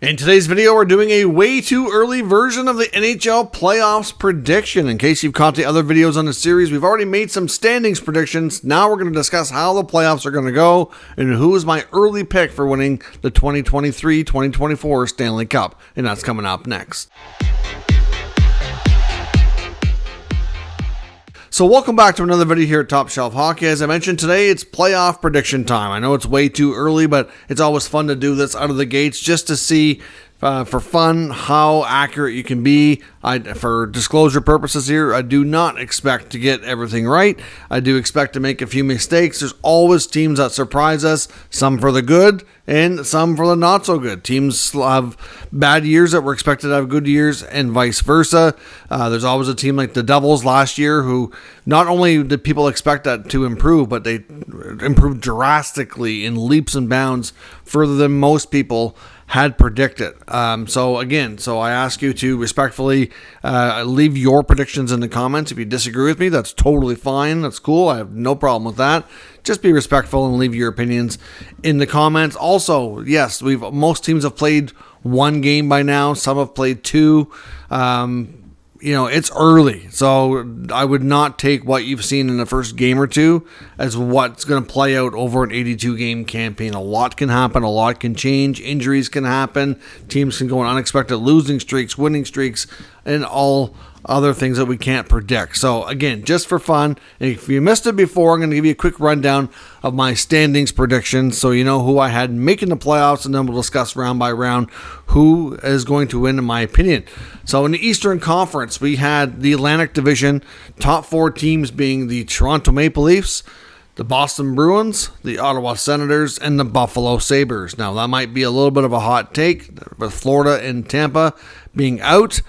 In today's video, we're doing a way too early version of the NHL playoffs prediction. In case you've caught the other videos on the series, we've already made some standings predictions. Now we're going to discuss how the playoffs are going to go and who is my early pick for winning the 2023-2024 Stanley Cup. And that's coming up next. So welcome back to another video here at Top Shelf Hockey. As I mentioned today, it's playoff prediction time. I know it's way too early, but it's always fun to do this out of the gates just to see for fun how accurate you can be. For disclosure purposes here, I do not expect to get everything right. I do expect to make a few mistakes. There's always teams that surprise us, some for the good and some for the not so good. Teams have bad years that were expected to have good years and vice versa. There's always a team like the Devils last year who not only did people expect that to improve, but they improved drastically in leaps and bounds further than most people had predicted. So I ask you to respectfully leave your predictions in the comments. If you disagree with me, that's totally fine. That's cool. I have no problem with that. Just be respectful and leave your opinions in the comments. Also, yes, most teams have played one game by now. Some have played two. It's early, so I would not take what you've seen in the first game or two as what's going to play out over an 82-game campaign. A lot can happen. A lot can change. Injuries can happen. Teams can go on unexpected losing streaks, winning streaks, and all other things that we can't predict. So again, just for fun, if you missed it before, I'm going to give you a quick rundown of my standings predictions so you know who I had making the playoffs, and then we'll discuss round by round who is going to win in my opinion. So in the Eastern Conference, we had the Atlantic Division, top four teams being the Toronto Maple Leafs, the Boston Bruins, the Ottawa Senators, and the Buffalo Sabres. Now, that might be a little bit of a hot take with Florida and Tampa being out.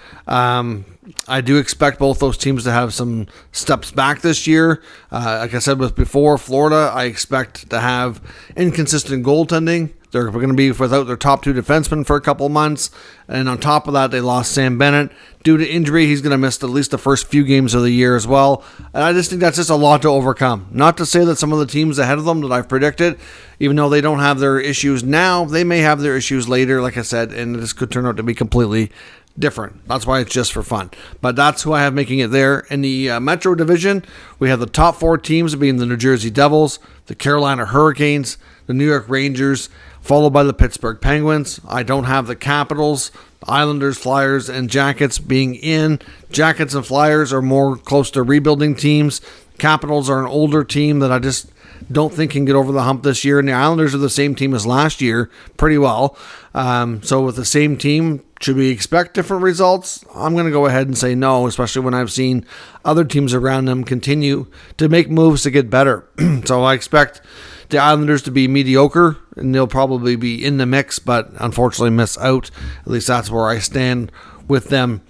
I do expect both those teams to have some steps back this year. Like I said before, Florida, I expect to have inconsistent goaltending. They're going to be without their top two defensemen for a couple months. And on top of that, they lost Sam Bennett. Due to injury, he's going to miss at least the first few games of the year as well. And I just think that's just a lot to overcome. Not to say that some of the teams ahead of them that I've predicted, even though they don't have their issues now, they may have their issues later, like I said, and this could turn out to be completely different. That's why it's just for fun. But that's who I have making it there. In the Metro Division, we have the top four teams being the New Jersey Devils, the Carolina Hurricanes, the New York Rangers, followed by the Pittsburgh Penguins. I don't have the Capitals, Islanders, Flyers, and Jackets being in. Jackets and Flyers are more close to rebuilding teams. Capitals are an older team that I just don't think can get over the hump this year. And the Islanders are the same team as last year pretty well. So with the same team, should we expect different results? I'm going to go ahead and say no, especially when I've seen other teams around them continue to make moves to get better. So I expect the Islanders to be mediocre, and they'll probably be in the mix, but unfortunately miss out. At least that's where I stand with them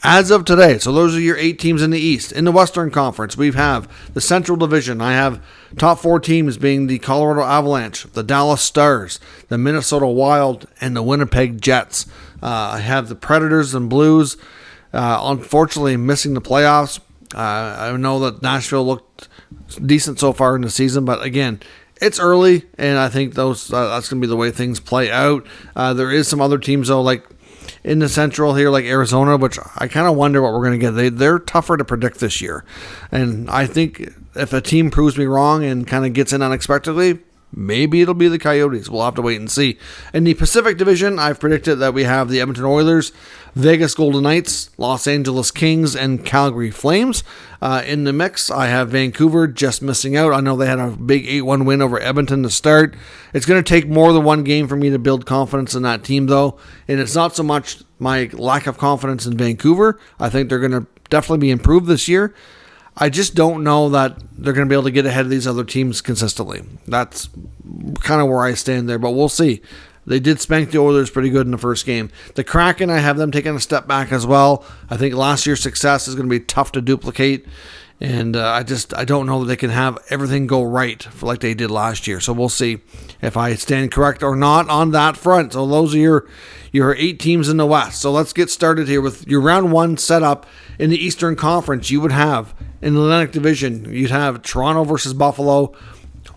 as of today. So those are your 8 teams in the East. In the Western Conference, we have the Central Division. I have top 4 teams being the Colorado Avalanche, the Dallas Stars, the Minnesota Wild, and the Winnipeg Jets. I have the Predators and Blues, unfortunately missing the playoffs. I know that Nashville looked decent so far in the season, but again, it's early, and I think that's going to be the way things play out. There is some other teams, though, like in the Central here, like Arizona, which I kind of wonder what we're going to get. They're tougher to predict this year. And I think if a team proves me wrong and kind of gets in unexpectedly, maybe it'll be the Coyotes. We'll have to wait and see. In the Pacific Division, I've predicted that we have the Edmonton Oilers, Vegas Golden Knights, Los Angeles Kings, and Calgary Flames. In the mix, I have Vancouver just missing out. I know they had a big 8-1 win over Edmonton to start. It's going to take more than one game for me to build confidence in that team, though. And it's not so much my lack of confidence in Vancouver. I think they're going to definitely be improved this year. I just don't know that they're going to be able to get ahead of these other teams consistently. That's kind of where I stand there, but we'll see. They did spank the Oilers pretty good in the first game. The Kraken, I have them taking a step back as well. I think last year's success is going to be tough to duplicate, and I don't know that they can have everything go right like they did last year. So we'll see if I stand correct or not on that front. So those are your 8 teams in the West. So let's get started here with your round 1 setup. In the Eastern Conference, you would have, in the Atlantic Division, you'd have Toronto versus Buffalo,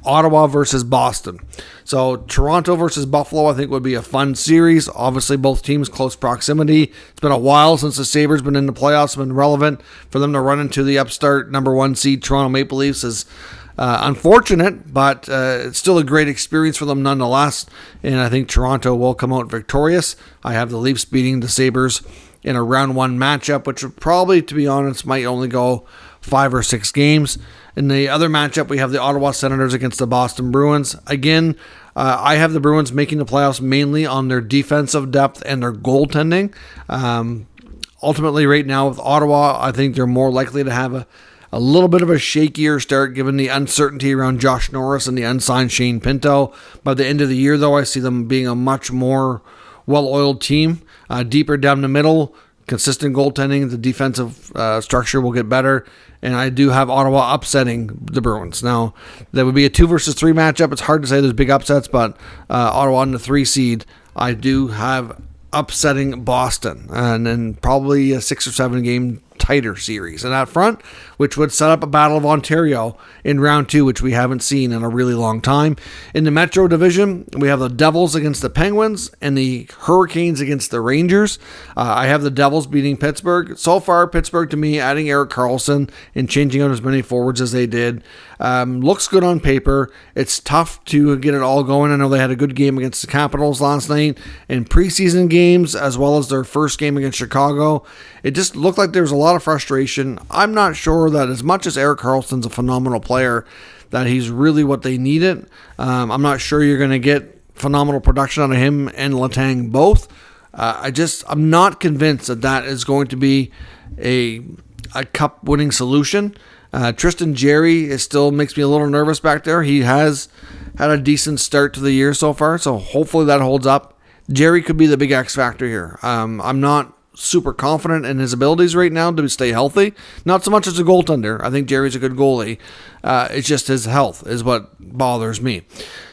Ottawa versus Boston. So Toronto versus Buffalo, I think, would be a fun series. Obviously, both teams close proximity. It's been a while since the Sabres been in the playoffs. It's been relevant for them to run into the upstart number 1 seed Toronto Maple Leafs is unfortunate, but it's still a great experience for them nonetheless. And I think Toronto will come out victorious. I have the Leafs beating the Sabres in a round 1 matchup, which would probably, to be honest, might only go 5 or 6 games. In the other matchup, we have the Ottawa Senators against the Boston Bruins. Again, I have the Bruins making the playoffs mainly on their defensive depth and their goaltending. Ultimately, right now with Ottawa, I think they're more likely to have a little bit of a shakier start given the uncertainty around Josh Norris and the unsigned Shane Pinto. By the end of the year, though, I see them being a much more well-oiled team, deeper down the middle, consistent goaltending, the defensive structure will get better, and I do have Ottawa upsetting the Bruins. Now, that would be a 2 versus 3 matchup. It's hard to say there's big upsets, but Ottawa in the 3 seed, I do have upsetting Boston, and then probably a 6 or 7 game tighter series in that front, which would set up a Battle of Ontario in round 2, which we haven't seen in a really long time. In the Metro Division, we have the Devils against the Penguins and the Hurricanes against the Rangers. I have the Devils beating Pittsburgh. So far, Pittsburgh, to me, adding Erik Karlsson and changing out as many forwards as they did, looks good on paper. It's tough to get it all going. I know they had a good game against the Capitals last night in preseason games, as well as their first game against Chicago. It just looked like there was a lot of frustration. I'm not sure that as much as Erik Karlsson's a phenomenal player, that he's really what they needed. I'm not sure you're going to get phenomenal production out of him and Letang both. I'm not convinced that is going to be a cup-winning solution. Tristan Jarry still makes me a little nervous back there. He has had a decent start to the year so far, so hopefully that holds up. Jarry could be the big X factor here. I'm not super confident in his abilities right now to stay healthy. Not so much as a goaltender. I think Jerry's a good goalie. It's just his health is what bothers me.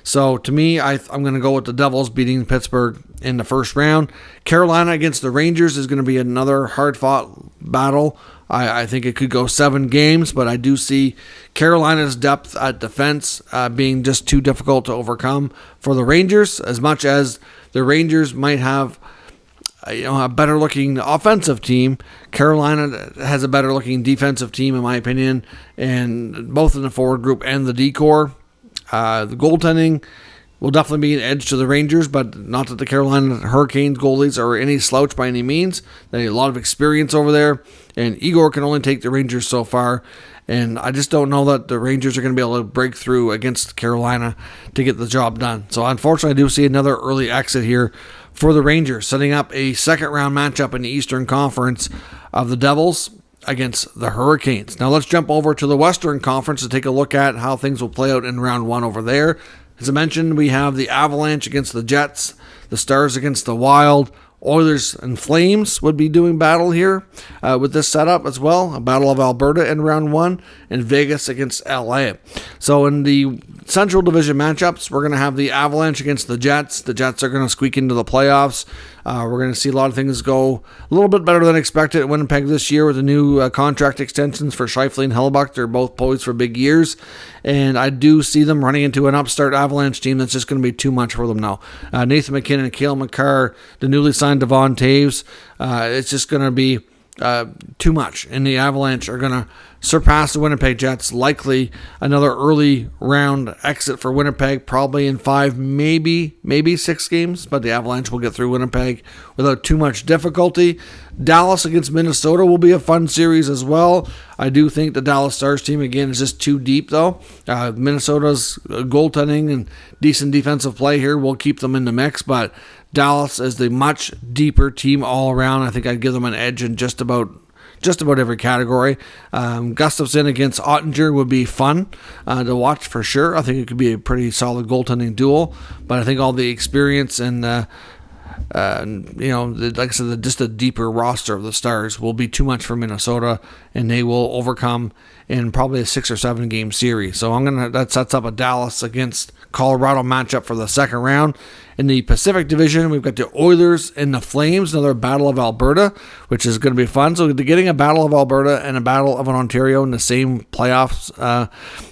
So to me, I'm going to go with the Devils beating Pittsburgh in the first round. Carolina against the Rangers is going to be another hard-fought battle. I think it could go 7 games, but I do see Carolina's depth at defense being just too difficult to overcome for the Rangers. As much as the Rangers might have a better looking offensive team, Carolina has a better looking defensive team in my opinion, and both in the forward group and the D-core. The goaltending will definitely be an edge to the Rangers, but not that the Carolina Hurricanes goalies are any slouch by any means. They have a lot of experience over there, and Igor can only take the Rangers so far, and I just don't know that the Rangers are going to be able to break through against Carolina to get the job done. So unfortunately, I do see another early exit here for the Rangers, setting up a second-round matchup in the Eastern Conference of the Devils against the Hurricanes. Now let's jump over to the Western Conference to take a look at how things will play out in round 1 over there. As I mentioned, we have the Avalanche against the Jets, the Stars against the Wild, Oilers and Flames would be doing battle here with this setup as well. A Battle of Alberta in round 1 and Vegas against LA. So in the Central Division matchups, we're going to have the Avalanche against the Jets. The Jets are going to squeak into the playoffs. We're going to see a lot of things go a little bit better than expected at Winnipeg this year with the new contract extensions for Scheifele and Hellebuyck. They're both poised for big years. And I do see them running into an upstart Avalanche team that's just going to be too much for them now. Nathan McKinnon, Cale Makar, the newly signed Devon Taves. It's just going to be too much. And the Avalanche are going to surpass the Winnipeg Jets. Likely another early round exit for Winnipeg, probably in 5, maybe 6 games. But the Avalanche will get through Winnipeg without too much difficulty. Dallas against Minnesota will be a fun series as well. I do think the Dallas Stars team, again, is just too deep, though. Minnesota's goaltending and decent defensive play here will keep them in the mix, but Dallas is the much deeper team all around. I think I'd give them an edge in just about every category. Gustafsson against Ottinger would be fun to watch for sure. I think it could be a pretty solid goaltending duel, but I think all the experience and like I said, just a deeper roster of the Stars will be too much for Minnesota, and they will overcome in probably a 6 or 7 game series. So that sets up a Dallas against Colorado matchup for the second round. In the Pacific Division, we've got the Oilers and the Flames, another Battle of Alberta, which is going to be fun. So getting a Battle of Alberta and a Battle of Ontario in the same playoffs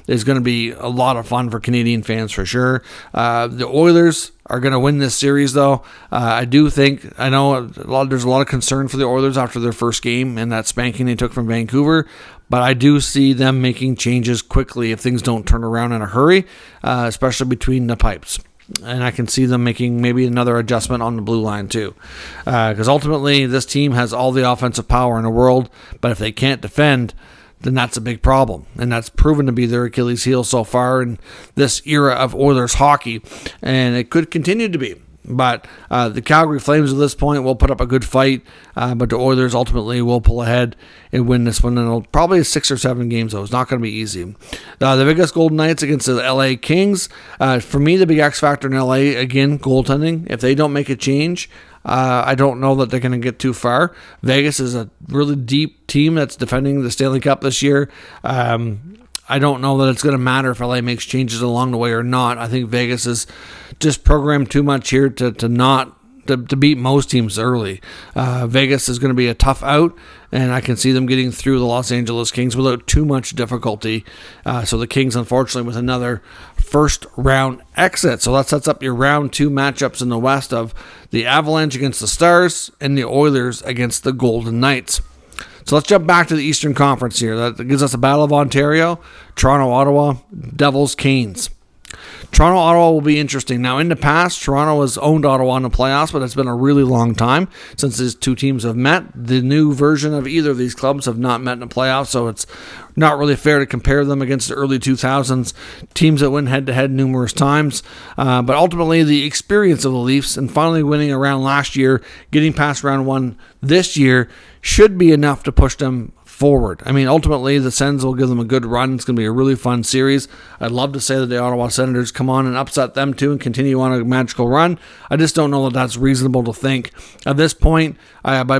is going to be a lot of fun for Canadian fans for sure. The Oilers are going to win this series, though. I know there's a lot of concern for the Oilers after their first game and that spanking they took from Vancouver, but I do see them making changes quickly if things don't turn around in a hurry, especially between the pipes. And I can see them making maybe another adjustment on the blue line too. Because ultimately, this team has all the offensive power in the world, but if they can't defend, then that's a big problem. And that's proven to be their Achilles heel so far in this era of Oilers hockey. And it could continue to be. But the Calgary Flames at this point will put up a good fight, but the Oilers ultimately will pull ahead and win this one. And it'll probably 6 or 7 games, though. It's not going to be easy. The Vegas Golden Knights against the LA Kings. For me, the big X factor in LA, again, goaltending. If they don't make a change, I don't know that they're going to get too far. Vegas is a really deep team that's defending the Stanley Cup this year. I don't know that it's going to matter if LA makes changes along the way or not. I think Vegas is just programmed too much here to beat most teams early. Vegas is going to be a tough out, and I can see them getting through the Los Angeles Kings without too much difficulty. So the Kings, unfortunately, with another first round exit. So that sets up your round 2 matchups in the West of the Avalanche against the Stars and the Oilers against the Golden Knights. So let's jump back to the Eastern Conference here. That gives us a Battle of Ontario, Toronto, Ottawa, Devils, Canes. Toronto, Ottawa will be interesting. Now, in the past, Toronto has owned Ottawa in the playoffs, but it's been a really long time since these two teams have met. The new version of either of these clubs have not met in the playoffs, so it's not really fair to compare them against the early 2000s teams that went head-to-head numerous times. But ultimately, the experience of the Leafs and finally winning a round last year, getting past round 1 this year, should be enough to push them forward. I mean, ultimately, the Sens will give them a good run. It's going to be a really fun series. I'd love to say that the Ottawa Senators come on and upset them too and continue on a magical run. I just don't know that that's reasonable to think. At this point,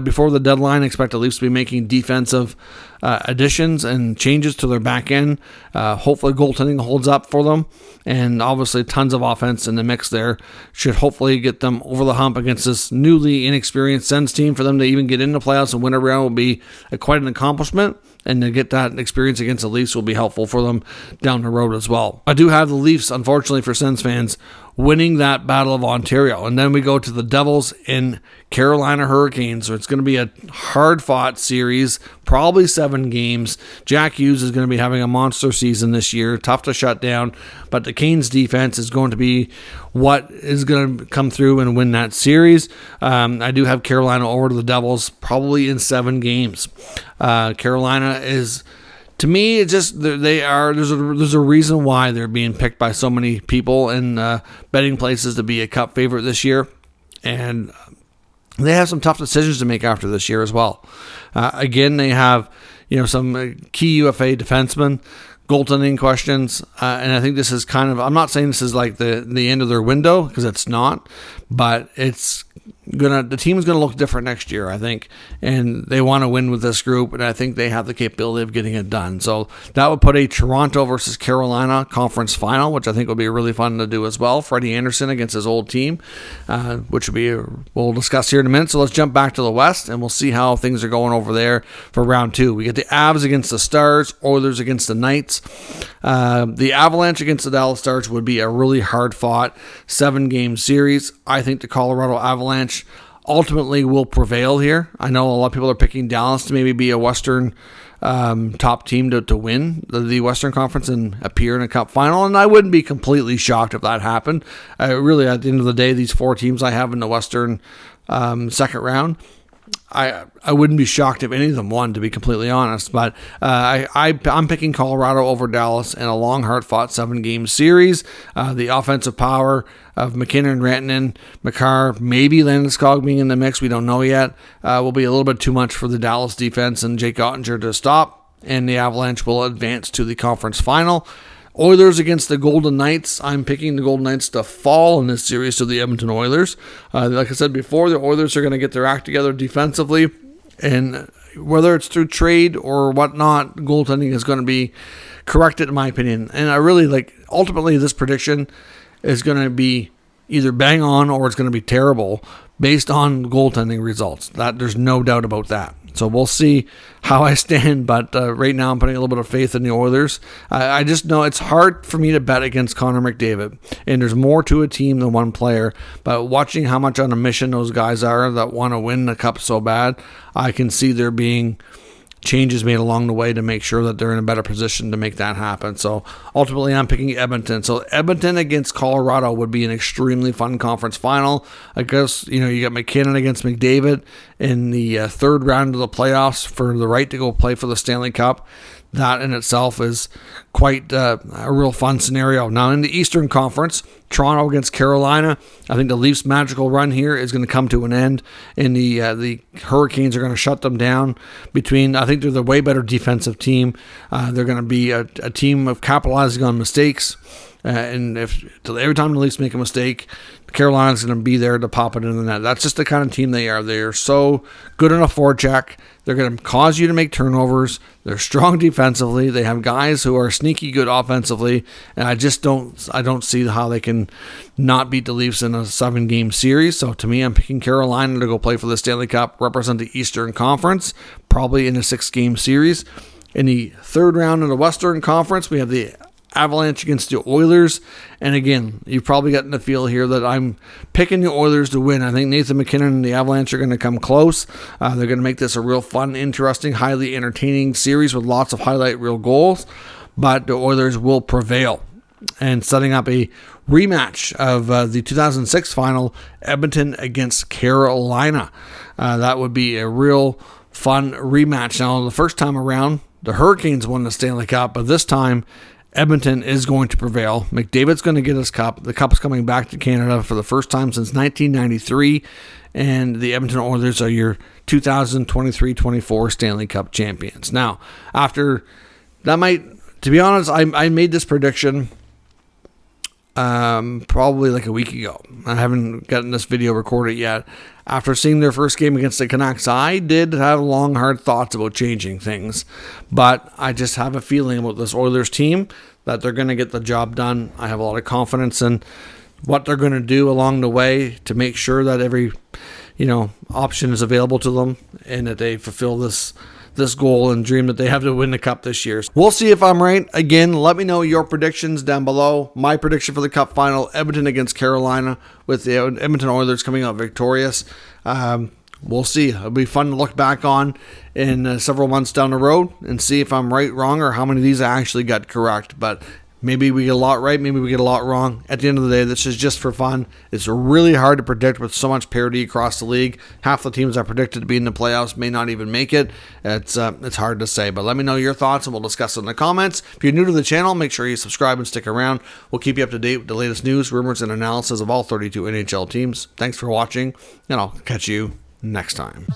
before the deadline, I expect the Leafs to be making defensive additions and changes to their back end. Hopefully goaltending holds up for them, and obviously tons of offense in the mix there should hopefully get them over the hump against this newly inexperienced Sens team. For them to even get into the playoffs and win a round will be quite an accomplishment, and to get that experience against the Leafs will be helpful for them down the road as well. I do have the Leafs, unfortunately for Sens fans, winning that Battle of Ontario. And then we go to the Devils and Carolina Hurricanes. So it's going to be a hard-fought series, probably 7 games. Jack Hughes is going to be having a monster season this year, tough to shut down. But the Canes defense is going to be what is going to come through and win that series. I do have Carolina over to the Devils, probably in 7 games. Carolina is... To me, it's just there's a reason why they're being picked by so many people in betting places to be a Cup favorite this year, and they have some tough decisions to make after this year as well. Again, they have some key UFA defensemen, goaltending questions, and I think this is kind of, I'm not saying this is like the end of their window, because it's not, but the team's gonna look different next year, I think, and they want to win with this group, and I think they have the capability of getting it done. So that would put a Toronto versus Carolina conference final, which I think would be really fun to do as well. Freddie Anderson against his old team, which we'll discuss here in a minute. So let's jump back to the West, and we'll see how things are going over there for round 2. We get the Avs against the Stars, Oilers against the Knights. The Avalanche against the Dallas Stars would be a really hard-fought 7-game series. I think the Colorado Avalanche ultimately will prevail here. I know a lot of people are picking Dallas to maybe be a Western top team to win the Western Conference and appear in a Cup final, and I wouldn't be completely shocked if that happened. Really, at the end of the day, these 4 teams I have in the Western second round, I wouldn't be shocked if any of them won, to be completely honest. But I'm picking Colorado over Dallas in a long, hard-fought 7-game series. The offensive power of McKinnon, Rantanen, Makar, maybe Landeskog being in the mix, we don't know yet, will be a little bit too much for the Dallas defense and Jake Ottinger to stop, and the Avalanche will advance to the conference final. Oilers against the Golden Knights. I'm picking the Golden Knights to fall in this series to the Edmonton Oilers. Like I said before, the Oilers are going to get their act together defensively, and whether it's through trade or whatnot, goaltending is going to be corrected, in my opinion. And I really ultimately, this prediction is going to be either bang on or it's going to be terrible based on goaltending results. That there's no doubt about that. So we'll see how I stand, but right now I'm putting a little bit of faith in the Oilers. I just know it's hard for me to bet against Connor McDavid, and there's more to a team than one player, but watching how much on a mission those guys are that want to win the cup so bad, I can see there being changes made along the way to make sure that they're in a better position to make that happen. So ultimately I'm picking Edmonton. So Edmonton against Colorado would be an extremely fun conference final. I guess, you got McKinnon against McDavid in the third round of the playoffs for the right to go play for the Stanley Cup. That in itself is quite a real fun scenario. Now in the Eastern Conference, Toronto against Carolina. I think the Leafs' magical run here is going to come to an end, and the Hurricanes are going to shut them down. I think they're the way better defensive team. They're going to be a team of capitalizing on mistakes. And every time the Leafs make a mistake, Carolina's going to be there to pop it in the net. That's just the kind of team they are. They are so good on a forecheck. They're going to cause you to make turnovers. They're strong defensively. They have guys who are sneaky good offensively, and I don't see how they can not beat the Leafs in a 7-game series. So to me, I'm picking Carolina to go play for the Stanley Cup, represent the Eastern Conference, probably in a 6-game series. In the third round of the Western Conference, we have the Avalanche against the Oilers, and again, you've probably gotten the feel here that I'm picking the Oilers to win. I think Nathan McKinnon and the Avalanche are going to come close. They're going to make this a real fun, interesting, highly entertaining series with lots of highlight reel goals, but the Oilers will prevail. And setting up a rematch of the 2006 final, Edmonton against Carolina. That would be a real fun rematch. Now, the first time around, the Hurricanes won the Stanley Cup, but this time Edmonton is going to prevail. McDavid's going to get his cup. The cup is coming back to Canada for the first time since 1993, and the Edmonton Oilers are your 2023-24 Stanley Cup champions. Now, after that to be honest, I made this prediction probably like a week ago. I haven't gotten this video recorded yet. After seeing their first game against the Canucks, I did have long, hard thoughts about changing things. But I just have a feeling about this Oilers team that they're going to get the job done. I have a lot of confidence in what they're going to do along the way to make sure that every, option is available to them and that they fulfill this goal and dream that they have to win the cup this year. We'll see if I'm right. Again, let me know your predictions down below. My prediction for the cup final, Edmonton against Carolina, with the Edmonton Oilers coming out victorious. We'll see. It'll be fun to look back on in several months down the road and see if I'm right, wrong, or how many of these I actually got correct. But maybe we get a lot right, maybe we get a lot wrong. At the end of the day, this is just for fun. It's really hard to predict with so much parity across the league. Half the teams are predicted to be in the playoffs may not even make it. It's hard to say, but let me know your thoughts and we'll discuss it in the comments. If you're new to the channel, make sure you subscribe and stick around. We'll keep you up to date with the latest news, rumors, and analysis of all 32 NHL teams. Thanks for watching, and I'll catch you next time.